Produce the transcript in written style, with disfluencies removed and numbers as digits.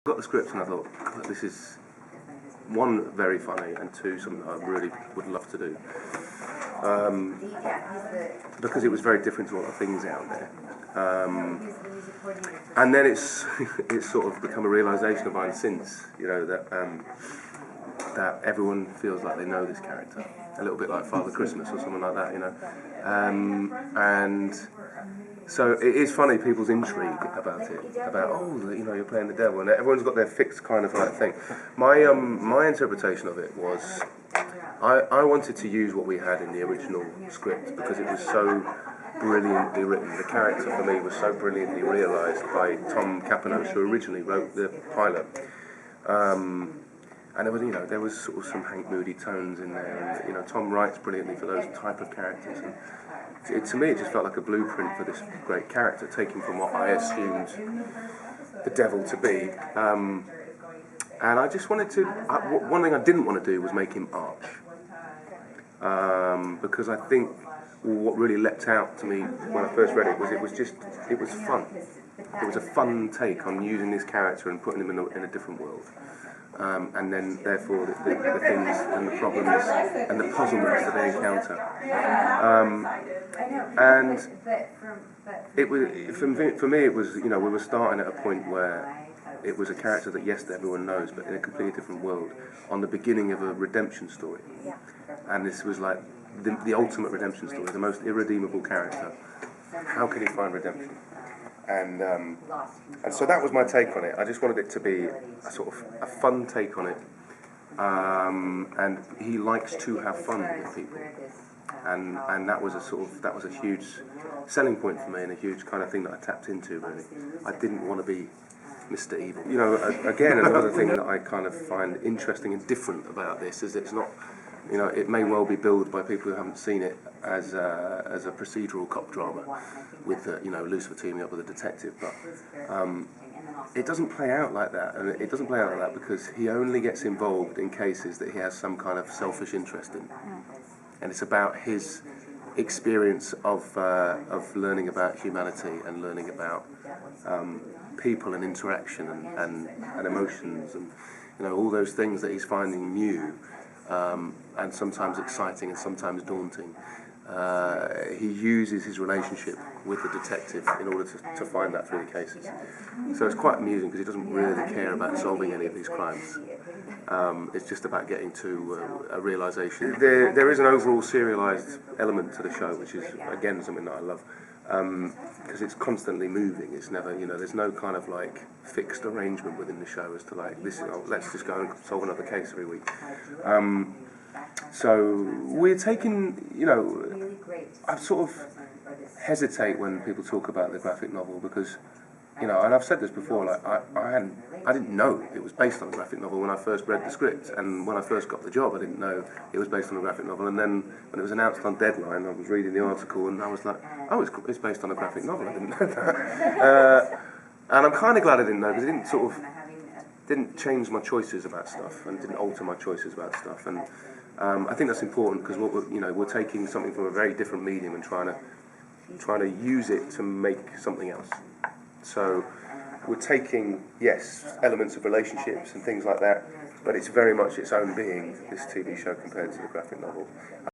Got the script and I thought, God, this is one, very funny, and two, something that I really would love to do. Because it was very different to a lot of things out there. And then it's sort of become a realisation of mine since, that everyone feels like they know this character, a little bit like Father Christmas or something like that, and so it is funny, people's intrigue about it, about you're playing the devil, and everyone's got their fixed kind of like thing. My interpretation of it was, I wanted to use what we had in the original script because it was so brilliantly written. The character for me was so brilliantly realised by Tom Ellis, who originally wrote the pilot. And there was sort of some Hank Moody tones in there, and Tom writes brilliantly for those type of characters. And to me, it just felt like a blueprint for this great character, taken from what I assumed the devil to be. And I just wanted to. One thing I didn't want to do was make him arch, because I think what really leapt out to me when I first read it was it was fun. It was a fun take on using this character and putting him in a different world. And then, therefore, the things and the problems and the puzzlements that they encounter. And it was, for me, it was, we were starting at a point where it was a character that, yes, everyone knows, but in a completely different world, on the beginning of a redemption story. And this was like the ultimate redemption story, the most irredeemable character. How can he find redemption? And so that was my take on it. I just wanted it to be a sort of a fun take on it. And he likes to have fun with people. And that was a huge selling point for me, and a huge kind of thing that I tapped into, really. I didn't want to be Mr. Evil. Again, another thing that I kind of find interesting and different about this is it's not, it may well be billed by people who haven't seen it as a procedural cop drama with Lucifer teaming up with a detective, but it doesn't play out like that, and it doesn't play out like that because he only gets involved in cases that he has some kind of selfish interest in, and it's about his experience of learning about humanity and learning about people and interaction and emotions and all those things that he's finding new. And sometimes exciting and sometimes daunting. He uses his relationship with the detective in order to find that through the cases. So it's quite amusing because he doesn't really care about solving any of these crimes. It's just about getting to a realisation. There is an overall serialised element to the show, which is, again, something that I love. Because it's constantly moving. It's never, there's no kind of like fixed arrangement within the show as to like, let's just go and solve another case every week. So we're taking, I sort of hesitate when people talk about the graphic novel because, and I've said this before, like I didn't know it was based on a graphic novel when I first read the script, and when I first got the job I didn't know it was based on a graphic novel, and then when it was announced on Deadline I was reading the article and I was like, oh, it's based on a graphic novel, I didn't know that. And I'm kind of glad I didn't know, because it didn't change my choices about stuff and didn't alter my choices about stuff, and I think that's important because we're taking something from a very different medium and trying to use it to make something else. So we're taking, yes, elements of relationships and things like that, but it's very much its own being, this TV show, compared to the graphic novel.